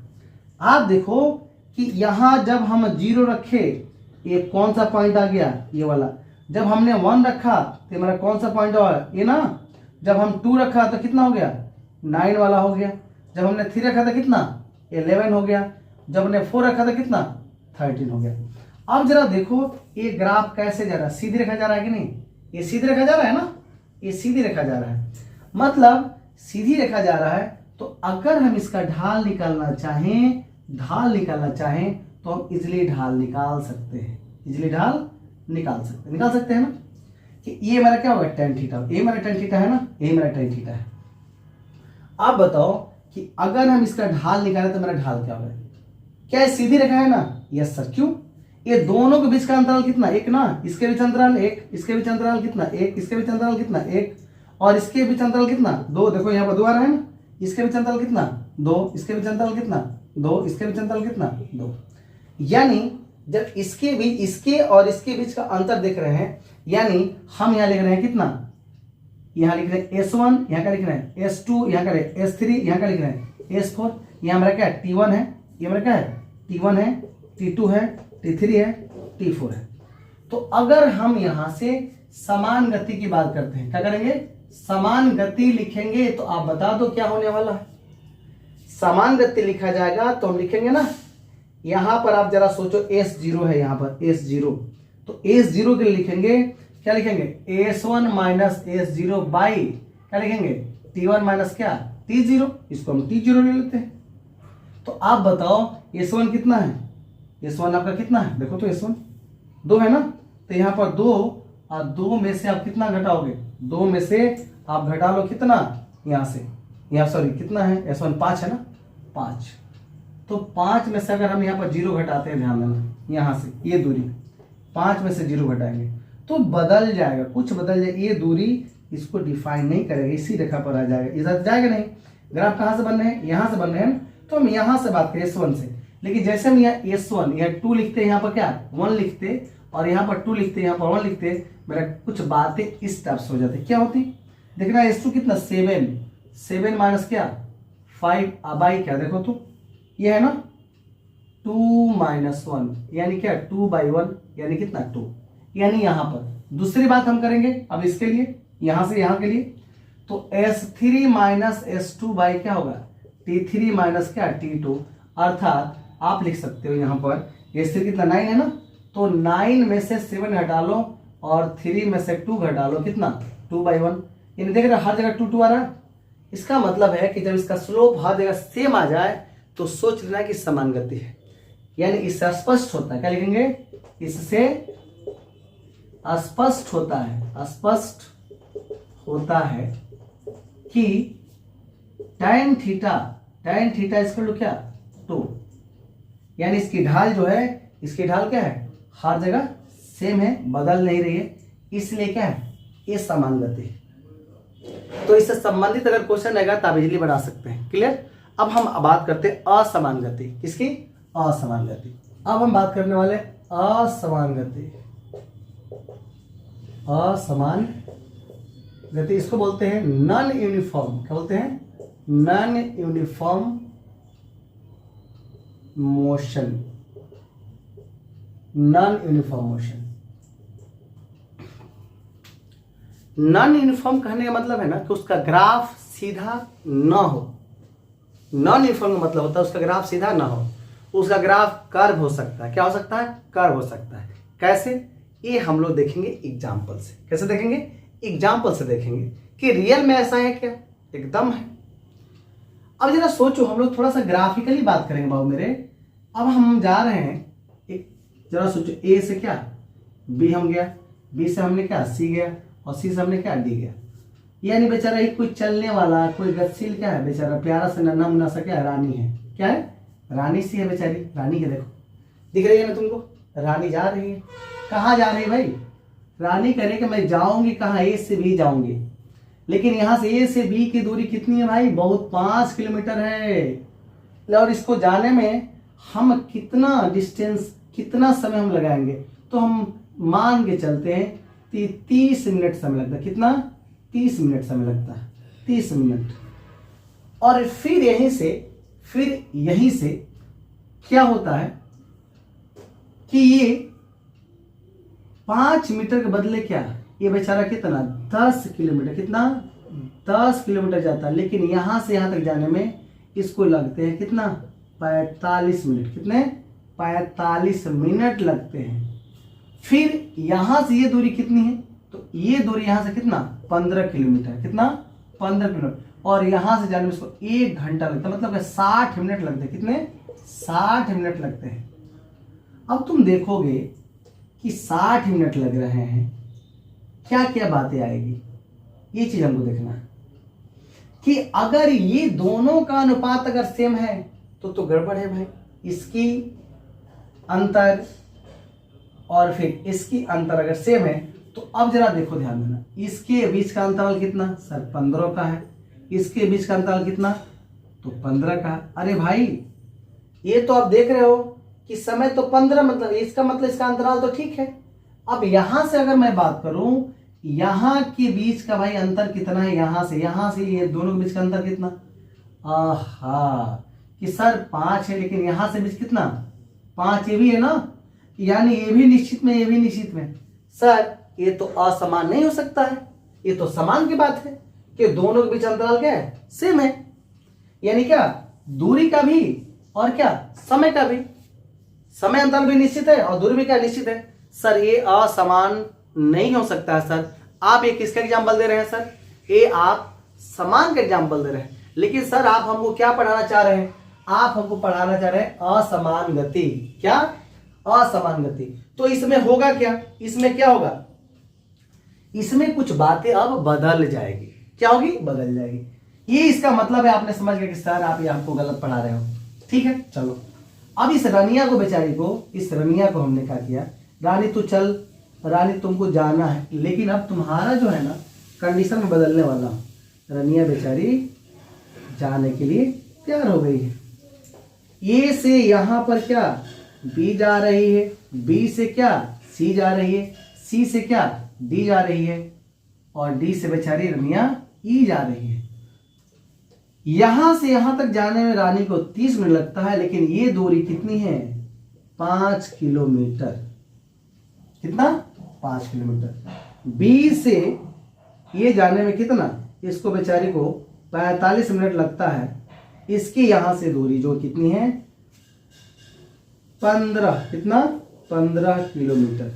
आप देखो कि यहां जब हम 0 रखे ये कौन सा पॉइंट आ गया, ये वाला। जब हमने 1 रखा तो हमारा कौन सा पॉइंट हुआ, ये ना। जब हम 2 रखा तो कितना हो गया 9 वाला हो गया। जब हमने 3 रखा था कितना 11 हो गया। जब हमने 4 रखा था कितना 13 हो गया। अब जरा देखो ये ग्राफ कैसे जा रहा है, सीधी रेखा जा रहा है कि नहीं, ये सीधी रेखा जा रहा है ना, ये सीधी रेखा जा रहा है। मतलब सीधी रेखा जा रहा है तो अगर हम इसका ढाल निकालना चाहें तो हम इजिली ढाल निकाल सकते हैं, निकाल सकते हैं ना, कि ये मेरा क्या होगा tan थीटा, ये मेरा tan थीटा है ना, ये मेरा tan थीटा है। आप बताओ कि अगर हम इसका ढाल निकालें तो मेरा ढाल क्या होगा? क्या ये सीधी रेखा है ना? Yes sir. क्यों? ये दोनों के बीच का अंतराल कितना? एक ना, इसके बीच अंतराल एक, इसके बीच अंतराल कितना? एक, इसके बीच अंतराल कितना? एक, और इसके बीच अंतराल कितना? दो। देखो यहाँ पर 2 आ रहा है ना, इसके बीच अंतराल कितना? 2, इसके बीच अंतराल कितना? 2, इसके बीच अंतराल कितना? 2। यानी जब इसके और इसके बीच का अंतर देख रहे हैं, यानी हम यहाँ लिख रहे हैं कितना? यहाँ लिख रहे हैं S1, यहाँ का लिख रहे हैं S2, यहाँ का S3, यहाँ का लिख रहे हैं S4। यहाँ हमारा क्या है? T1 है, ये हमारा क्या है? T1 है, T2 है, T3 है, T4 है। तो अगर हम यहाँ से समान गति की बात करते हैं, क्या करेंगे? समान गति लिखेंगे, तो आप बता दो क्या होने वाला है। समान गति लिखा जाएगा तो हम लिखेंगे ना, यहां पर आप जरा सोचो S0 है, यहां पर S0, तो S0 के लिए लिखेंगे, क्या लिखेंगे? S1 माइनस S0 बाई क्या लिखेंगे? T1 माइनस क्या? T0। इसको हम T0 ले लेते हैं। तो आप बताओ S1 कितना है? S1 आपका कितना है? देखो तो S1 2 है ना, तो यहाँ पर 2, और 2 में से आप कितना घटाओगे? 2 में से आप घटा लो कितना? यहाँ से, यहाँ सॉरी कितना है? S1 5 है ना, 5। तो 5 में से अगर हम यहाँ पर 0 घटाते हैं, ध्यान देना, यहाँ से ये दूरी 5 में से 0 घटाएंगे तो बदल जाएगा, कुछ बदल जाएगा। ये दूरी इसको डिफाइन नहीं करेगा, इसी रेखा पर आ जाएगा, इधर जाएगा नहीं। ग्राफ कहाँ से बन रहे हैं? यहाँ से बन रहे हैं, तो हम यहाँ से बात करें S1 से। लेकिन जैसे हम यहाँ S1 यहाँ 2 लिखते, यहाँ पर क्या 1 लिखते, और यहाँ पर 2 लिखते, यहाँ पर 1 लिखते, मेरा कुछ बातें इस टाइप से हो जाती। क्या होती? देखना S2 कितना? 7 माइनस क्या? 5 बाई क्या? देखो तो ये है ना 2 माइनस 1, यानी क्या? 2/1, यानी कितना? 2। यानी यहाँ पर दूसरी बात हम करेंगे अब इसके लिए, यहाँ से यहाँ के लिए, तो S3 माइनस S2 बाई क्या होगा? T3 माइनस क्या? T2। अर्थात आप लिख सकते हो यहाँ पर S3 कितना? 9 है ना, तो 9 में से 7 घटा लो और 3 में से 2 घटा लो, कितना? 2/1। यानी देख रहे हर जगह 2 आ रहा है। इसका मतलब है कि जब इसका स्लोप हर जगह सेम आ जाए तो सोच लेना कि समान गति है। यानी इससे स्पष्ट होता है, क्या लिखेंगे? इससे स्पष्ट होता है कि tan थीटा इसका लो क्या? 2। यानी इसकी ढाल जो है, इसकी ढाल क्या है? हर जगह सेम है, बदल नहीं रही है, इसलिए क्या है? ये समान गति है। तो इससे संबंधित अगर क्वेश्चन रहेगा तो आप इजीली बना सकते हैं। क्लियर? अब हम बात करते हैं असमान गति। किसकी? असमान गति। अब हम बात करने वाले असमान गति। असमान गति इसको बोलते हैं नॉन यूनिफॉर्म। क्या बोलते हैं? Non uniform motion. Non uniform motion. Non uniform कहने का मतलब है ना कि उसका ग्राफ सीधा न हो। नॉन यूनिफॉर्म का मतलब होता है उसका ग्राफ सीधा ना हो, उसका ग्राफ कर्व हो सकता है। क्या हो सकता है? कर्व हो सकता है। कैसे? ये हम लोग देखेंगे एग्जाम्पल से। कैसे देखेंगे? एग्जाम्पल से देखेंगे कि रियल में ऐसा है क्या? एकदम है। अब जरा सोचो, हम लोग थोड़ा सा ग्राफिकली बात करेंगे बाबू मेरे। अब हम जा रहे हैं, एक जरा सोचो, ए से क्या बी हम गया, बी से हमने क्या सी गया, और सी से हमने क्या डी गया। यानी बेचारा एक कोई चलने वाला, कोई गतिशील क्या है बेचारा, प्यारा सा नन्हा मुन्ना सा क्या रानी है। क्या है? रानी सी है बेचारी, रानी है। देखो दिख रही है ना तुमको? रानी जा रही है। कहाँ जा रही है भाई? रानी कह रही कि मैं जाऊंगी कहाँ? ए से बी जाऊंगी। लेकिन यहाँ से ए से बी की दूरी कितनी है भाई? बहुत 5 किलोमीटर है। और इसको जाने में हम कितना डिस्टेंस, कितना समय हम लगाएंगे? तो हम मान के चलते हैं 30 मिनट समय लगता है। कितना? 30 मिनट समय लगता है। 30 मिनट। और फिर यहीं से क्या होता है कि ये 5 मीटर के बदले क्या, ये बेचारा कितना 10 किलोमीटर, कितना 10 किलोमीटर जाता है। लेकिन यहां से यहां तक जाने में इसको लगते हैं कितना 45 मिनट। कितने? 45 मिनट लगते हैं। फिर यहां से ये दूरी कितनी है? तो ये दूरी यहां से कितना 15 किलोमीटर। कितना 15 किलोमीटर। और यहां से जाने में इसको 1 घंटा लगता है, मतलब 60 मिनट लगते हैं। कितने? 60 मिनट लगते हैं। अब तुम देखोगे कि 60 मिनट लग रहे हैं, क्या क्या बातें आएगी, ये चीज हमको देखना है कि अगर ये दोनों का अनुपात अगर सेम है तो गड़बड़ है भाई। इसकी अंतर और फिर इसकी अंतर अगर सेम है तो अब जरा देखो, ध्यान देना, इसके बीच का अंतराल कितना? सर 15 का है। इसके बीच का अंतराल कितना? तो 15 का। अरे भाई ये तो आप देख रहे हो कि समय तो 15, मतलब इसका मतलब इसका अंतराल तो ठीक है। अब यहां से अगर मैं बात करूं, यहां के बीच का भाई अंतर कितना है? यहां से ये दोनों के बीच का अंतर कितना? आहा, कि सर 5 है, लेकिन यहां से बीच कितना? 5 ये भी है ना, यानी ये भी निश्चित में, ये भी निश्चित में। सर ये तो असमान नहीं हो सकता है, ये तो समान की बात है कि दोनों के बीच अंतराल क्या है? सेम है। यानी क्या? दूरी का भी और क्या? समय का भी। समय अंतराल भी निश्चित है और दूरी भी क्या? निश्चित है। सर ये असमान नहीं हो सकता है। सर आप ये किसका एग्जाम्पल दे रहे हैं? सर ये आप समान का एग्जाम्पल दे रहे हैं, लेकिन सर आप हमको क्या पढ़ाना चाह रहे हैं? आप हमको पढ़ाना चाह रहे हैं असमान गति। क्या? असमान गति। तो इसमें होगा क्या? इसमें क्या होगा? इसमें कुछ बातें अब बदल जाएगी। क्या होगी? बदल जाएगी। ये इसका मतलब है, आपने समझ गया कि सर आप ये हमको गलत पढ़ा रहे हो। ठीक है, चलो अब इस रनिया को, बेचारी को, इस रनिया को हमने क्या किया, रानी तू चल, रानी तुमको जाना है, लेकिन अब तुम्हारा जो है ना कंडीशन में बदलने वाला हूं। रनिया बेचारी जाने के लिए तैयार हो गई है। ए से यहां पर क्या? बी जा रही है, बी से क्या? सी जा रही है, सी से क्या? डी जा रही है, और डी से बेचारी रनिया ई जा रही है। यहां से यहां तक जाने में रानी को 30 मिनट लगता है, लेकिन ये दूरी कितनी है? 5 किलोमीटर। कितना? 5 किलोमीटर। बी से ये जाने में कितना? इसको बेचारी को 45 मिनट लगता है। इसकी यहां से दूरी जो कितनी है? 15। कितना? 15 किलोमीटर।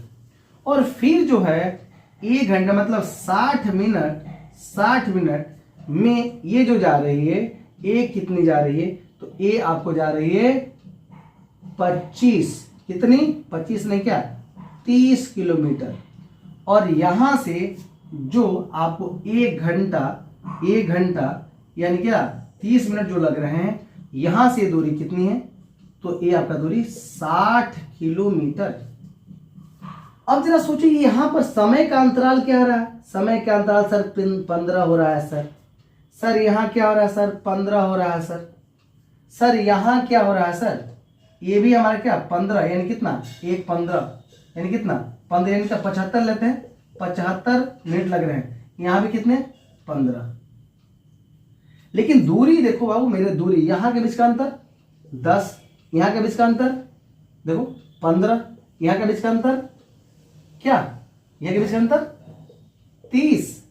और फिर जो है 1 घंटा, मतलब 60 मिनट, 60 मिनट में ये जो जा रही है, ये कितनी जा रही है? तो ये आपको जा रही है 25। कितनी? 25 नहीं, क्या? 30 किलोमीटर। और यहां से जो आपको 1 घंटा यानी क्या 30 मिनट जो लग रहे हैं, यहां से दूरी कितनी है? तो ये आपका दूरी 60 किलोमीटर। अब जरा सोचिए यहां पर समय का अंतराल क्या हो रहा है? समय का अंतराल सर 15 हो रहा है। सर यहां क्या हो रहा है? सर 15 हो रहा है। सर यहां क्या हो रहा है? सर ये भी हमारा क्या 15, यानी कितना? 1 15 यानी कितना? 15 यानी क्या 75 लेते हैं, 75 मिनट लग रहे हैं। यहां भी कितने? 15। लेकिन दूरी देखो बाबू मेरे, दूरी यहां के बीच का अंतर 10, यहां के बीच का अंतर देखो 15, यहां के बीच का अंतर क्या? यहां के बीच का अंतर 30।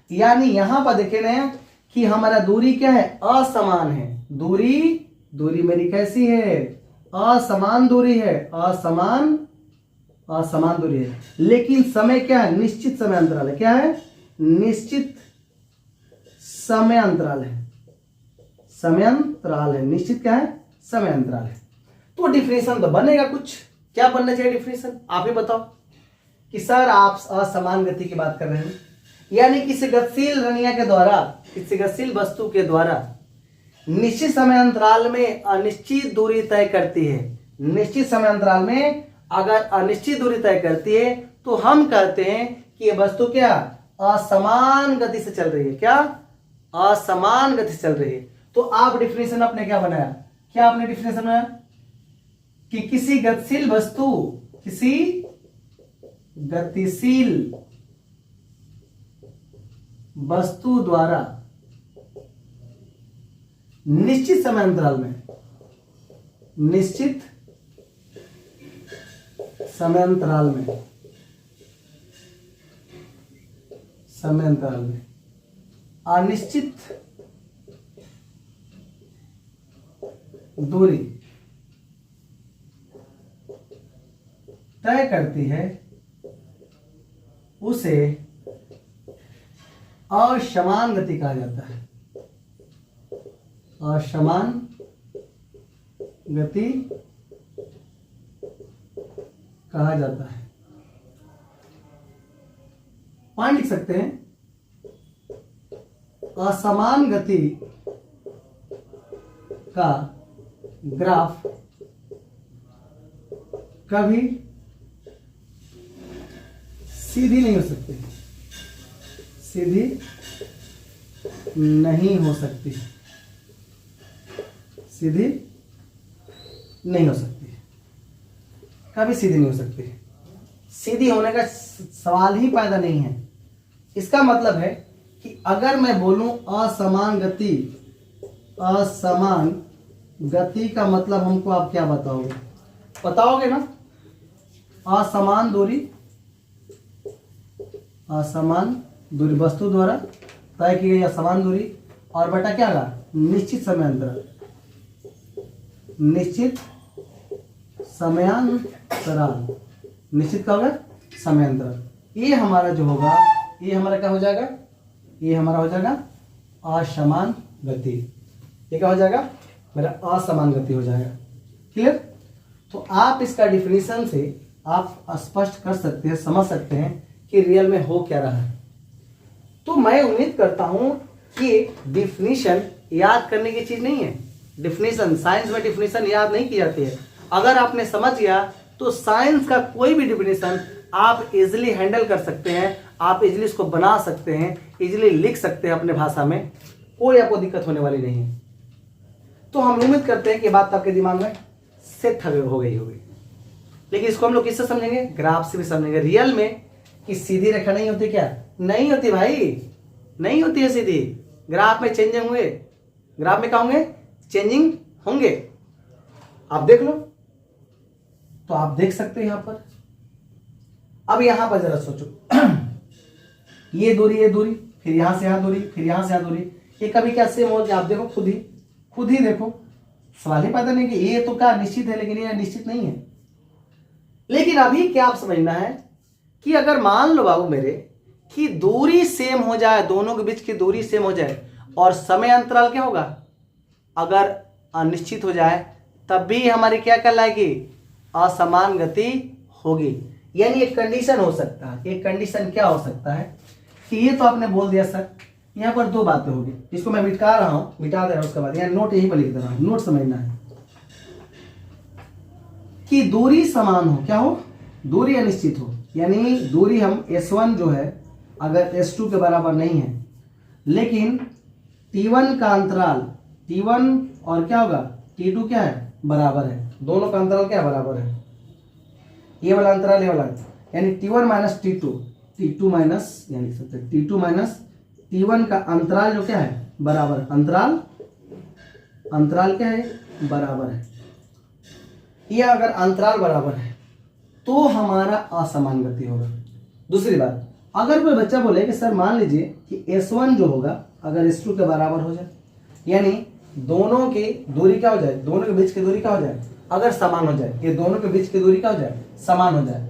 यानी यहां पर देखे ना कि हमारा दूरी क्या है? असमान है। दूरी मेरी कैसी है? असमान दूरी है। असमान दूरी है। लेकिन समय क्या है? निश्चित समय अंतराल है। क्या है? निश्चित समय अंतराल है। समय अंतराल है। निश्चित क्या है? समय अंतराल है। तो डिफिनेशन तो बनेगा कुछ। क्या बनना चाहिए डिफिनेशन? आप ही बताओ कि सर आप असमान गति की बात कर रहे हैं, यानी किसी गतिशील रनिया के द्वारा, किसी गतिशील वस्तु के द्वारा निश्चित समय अंतराल में अनिश्चित दूरी तय करती है। निश्चित समय अंतराल में अगर अनिश्चित दूरी तय करती है तो हम कहते हैं कि यह वस्तु क्या? असमान गति से चल रही है। क्या? असमान गति से चल रही है। तो आप डिफिनेशन अपने क्या बनाया? क्या आपने डिफिनेशन बनाया कि किसी गतिशील वस्तु, किसी गतिशील वस्तु द्वारा निश्चित समय अंतराल में, निश्चित समय अंतराल में, समय अंतराल में अनिश्चित दूरी तय करती है, उसे असमान गति कहा जाता है। असमान गति कहा जाता है। पॉइंट लिख सकते हैं, असमान गति का ग्राफ कभी सीधी नहीं हो सकती, सीधी नहीं हो सकती, सीधी नहीं हो सकती, कभी सीधी नहीं हो सकती। सीधी होने का सवाल ही पैदा नहीं है। इसका मतलब है कि अगर मैं बोलूं असमान गति, असमान गति का मतलब हमको आप क्या बताओगे? बताओगे ना? असमान दूरी, असमान दूरी वस्तु द्वारा तय की गई असमान दूरी और बटा क्या होगा? निश्चित समयांतराल, निश्चित समयांतराल, निश्चित क्या होगा? समयांतराल। ये हमारा जो होगा, ये हमारा क्या हो जाएगा? ये हमारा हो जाएगा असमान गति। ये क्या हो जाएगा? मेरा असमान गति हो जाएगा। क्लियर? तो आप इसका डिफिनीशन से आप स्पष्ट कर सकते हैं, समझ सकते हैं कि रियल में हो क्या रहा है। तो मैं उम्मीद करता हूं कि डिफिनीशन याद करने की चीज नहीं है। डिफिनीशन, साइंस में डिफिनीशन याद नहीं की जाती है। अगर आपने समझ गया तो साइंस का कोई भी डिफिनीशन आप इजीली हैंडल कर सकते हैं, आप इजीली इसको बना सकते हैं, इजीली लिख सकते हैं अपने भाषा में, कोई आपको दिक्कत होने वाली नहीं है। तो हम उम्मीद करते हैं कि बात आपके दिमाग में सेट हो गई होगी। लेकिन इसको हम लोग किससे समझेंगे? ग्राफ से भी समझेंगे। रियल में कि सीधी रेखा नहीं होती क्या? नहीं होती भाई, नहीं होती है सीधी। ग्राफ में चेंजिंग होंगे, ग्राफ में क्या होंगे? चेंजिंग होंगे। आप देख लो, तो आप देख सकते हैं यहां पर। अब यहां पर जरा सोचो, ये दूरी, फिर यहां से यहां दूरी, फिर यहां से यहां दूरी, ये कभी क्या सेम हो गया? आप देखो, खुद ही देखो। सवाल ही पता नहीं कि ये तो क्या निश्चित है, लेकिन ये निश्चित नहीं है। लेकिन अभी क्या आप समझना है कि अगर मान लो बाबू मेरे कि दूरी सेम हो जाए, दोनों के बीच की दूरी सेम हो जाए और समय अंतराल क्या होगा? अगर अनिश्चित हो जाए तब भी हमारी क्या कहलाएगी? असमान गति होगी। यानी एक कंडीशन हो सकता है। एक कंडीशन क्या हो सकता है कि ये तो आपने बोल दिया सर, यहां पर दो बातें होगी, जिसको मैं मिटा रहा हूं, मिटा दे रहा हूं। उसके बाद यहाँ नोट यहीं पर लिख दे रहा हूं, नोट समझना है कि दूरी समान हो, क्या हो? दूरी अनिश्चित हो। यानी दूरी हम S1 जो है अगर S2 के बराबर नहीं है, लेकिन T1 का अंतराल, T1 और क्या होगा? T2 क्या है? बराबर है। दोनों का अंतराल क्या बराबर है? ये वाला अंतराल, ये वाला, यानी T1 minus T2, T2 minus, यानी लिख सकते हैं T2 माइनस T1 का अंतराल जो क्या है? बराबर। अंतराल क्या है? बराबर है। ये अगर अंतराल बराबर है तो हमारा असमान गति होगा। दूसरी बात, अगर कोई बच्चा बोले कि सर मान लीजिए कि S1 जो होगा अगर S2 के बराबर हो जाए, यानी दोनों की दूरी क्या हो जाए? दोनों के बीच की दूरी क्या हो जाए? अगर समान हो जाए, ये दोनों के बीच की दूरी क्या हो जाए? समान हो जाए।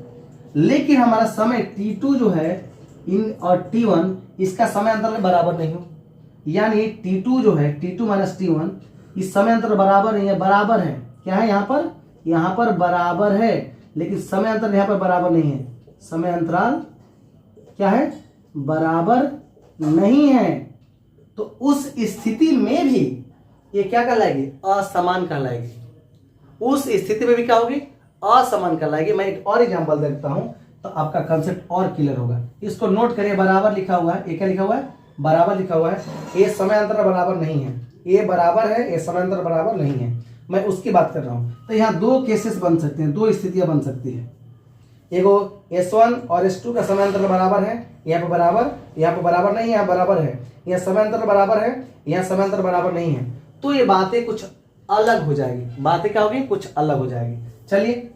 लेकिन हमारा समय T2 जो है इन और T1 इसका समय अंतर बराबर नहीं हो, यानी T2 जो है, T2 माइनस T1 इस समय अंतर बराबर नहीं है। बराबर है, क्या है यहाँ पर? यहाँ पर बराबर है, लेकिन समय अंतर यहाँ पर बराबर नहीं है। समय अंतराल क्या है? बराबर नहीं है। तो उस स्थिति में भी ये क्या कहलाएगी? असमान कहलाएगी। उस स्थिति में भी क्या होगी? असमान कहलाएगी। मैं एक और एग्जांपल देता हूं तो आपका कंसेप्ट और क्लियर होगा। इसको नोट करिए, बराबर लिखा हुआ है। ये क्या लिखा हुआ है? बराबर लिखा हुआ है। ये समय अंतर बराबर नहीं है, ये बराबर है, ये समय अंतर बराबर नहीं है। मैं उसकी बात कर रहा हूं। तो यहाँ दो केसेस बन सकते हैं, दो स्थितियां बन सकती है। एगो S1 और S2 का समय अंतर बराबर है, यहाँ पे बराबर, यहाँ पे बराबर नहीं है, यहाँ बराबर है। यहाँ समय अंतर बराबर है, यहाँ समय अंतर बराबर नहीं है। तो ये बातें कुछ अलग हो जाएगी। बातें क्या होगी? कुछ अलग हो जाएगी। चलिए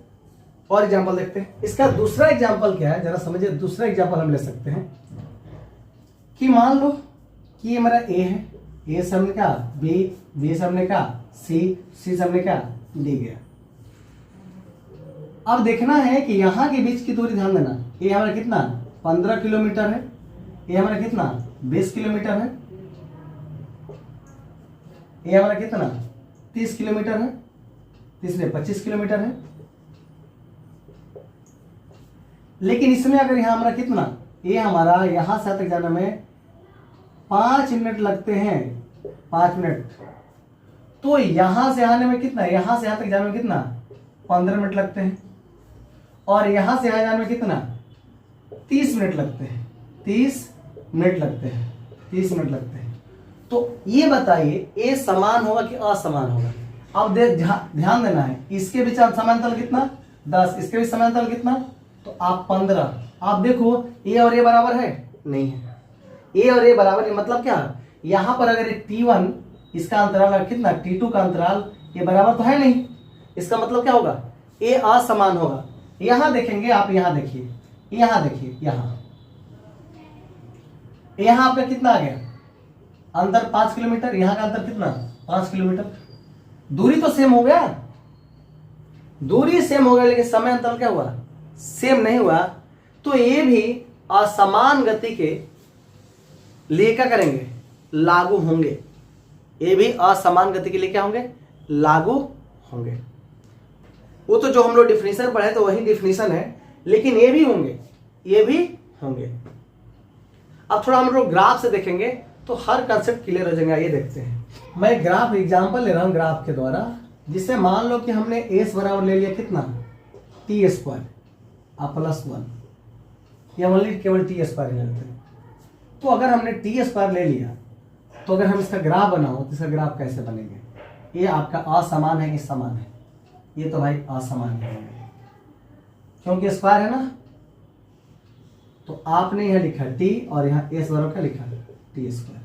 और एग्जांपल देखते हैं। इसका दूसरा एग्जांपल क्या है, जरा समझिए। दूसरा एग्जांपल हम ले सकते हैं कि मान लो कि ये मेरा A है, A से हमने क्या? B, B से हमने क्या? C, C से हमने क्या? D गया। अब देखना है कि यहाँ के बीच की दूरी, ध्यान देना, ये हमारा कितना? 15 किलोमीटर है। ये हमारा कितना? 20 किलोमीटर है। ये हमारा कितना 30 किलोमीटर है, 30 में 25 किलोमीटर है। लेकिन इसमें अगर यहाँ हमारा कितना, ये हमारा यहाँ से तक जाने में 5 मिनट लगते हैं, 5 मिनट, तो यहाँ से आने में कितना, यहाँ से यहाँ तक जाने में कितना 15 मिनट लगते हैं, और यहाँ से यहाँ जाने में कितना 30 मिनट लगते हैं, 30 मिनट लगते हैं, 30 मिनट लगते हैं। तो ये बताइए ये समान होगा कि असमान होगा। अब ध्यान देना है, इसके बीच समांतर कितना 10, इसके बीच समांतर कितना, तो आप 15। आप देखो ये और ये बराबर है नहीं है, ये और ये बराबर नहीं, मतलब क्या, यहाँ पर अगर ये T1 इसका अंतराल कितना, T2 का अंतराल ये बराबर तो है नहीं, इसका मतलब क्या होगा, ये असमान होगा। यहाँ देखेंगे आप, यहाँ देखिए, यहाँ देखिए, यहाँ आपका कितना आ गया अंतर 5 किलोमीटर, यहाँ का अंतर कितना 5 किलोमीटर, दूरी तो सेम हो गया, दूरी सेम हो गया, लेकिन समय अंतर क्या हुआ, सेम नहीं हुआ। तो ये भी असमान गति के लिए क्या करेंगे, लागू होंगे, ये भी असमान गति के लिए क्या होंगे, लागू होंगे। वो तो जो हम लोग डिफिनीशन पढ़े तो वही डिफिनीशन है, लेकिन ये भी होंगे, ये भी होंगे। अब थोड़ा हम लोग ग्राफ से देखेंगे तो हर कंसेप्ट क्लियर हो जाएगा। ये देखते हैं, मैं ग्राफ एग्जांपल ले रहा हूँ ग्राफ के द्वारा, जिससे मान लो कि हमने एस बराबर ले लिया कितना टी स्क्वायर +1, या ओनली केवल टी स्क्वायर ले लेते हैं। तो अगर हमने टी स्क्वायर ले लिया तो अगर हम इसका ग्राफ बनाओ तो इसका ग्राफ कैसे बनेंगे, ये आपका असमान है कि समान है, ये तो भाई असमान है क्योंकि स्क्वायर है ना। तो आपने यह लिखा टी और यहाँ एस बराबर क्या लिखा टी स्क्वायर,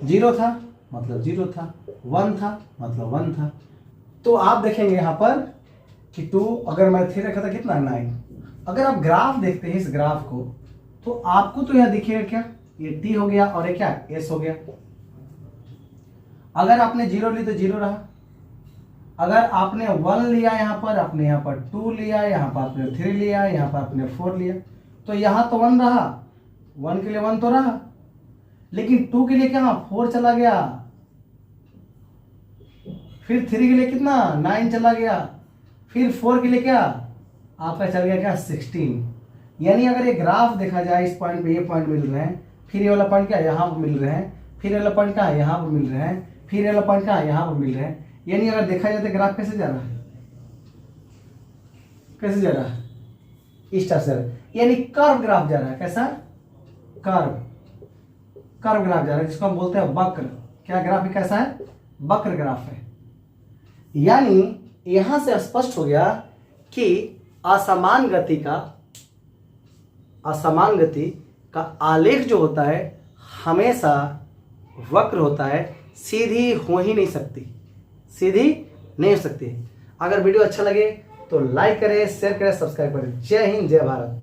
0 था मतलब 0 था, 1 था मतलब 1 था। तो आप देखेंगे यहाँ पर कि 2 अगर मैं 3 रखा था कितना 9। अगर आप ग्राफ देखते हैं इस ग्राफ को तो आपको तो यहाँ दिखेगा क्या, ये टी हो गया और ये क्या एस हो गया। अगर आपने 0 ली तो 0 रहा, अगर आपने 1 लिया यहाँ पर, आपने यहाँ पर 2 लिया, यहाँ पर आपने 3 लिया, यहाँ पर आपने 4 लिया, तो यहाँ तो 1 रहा, 1 के लिए 1 तो रहा, लेकिन 2 के लिए क्या 4 चला गया, फिर 3 के लिए कितना 9 चला गया, फिर 4 के लिए क्या आपका चल गया क्या 16। यानी अगर ये ग्राफ देखा जाए, इस पॉइंट पे ये पॉइंट मिल रहे हैं, फिर ये वाला पॉइंट क्या यहाँ पर मिल रहे हैं, फिर ये वाला पॉइंट क्या यहाँ पर मिल रहे हैं, फिर ये वाला पॉइंट क्या यहाँ पर मिल रहे हैं। यानी अगर देखा जाए तो ग्राफ कैसे जा रहा है, कैसे जा रहा है, इस तरह से, यानी कर्व ग्राफ जा रहा है। कैसा कर्व ग्राफ जा रहा है, जिसको हम बोलते हैं वक्र। क्या ग्राफ है, कैसा है, वक्र ग्राफ है। यानी यहां से स्पष्ट हो गया कि असमान गति का आलेख जो होता है हमेशा वक्र होता है, सीधी हो ही नहीं सकती, सीधी नहीं हो सकती। अगर वीडियो अच्छा लगे तो लाइक करें, शेयर करें, सब्सक्राइब करें। जय हिंद, जय भारत।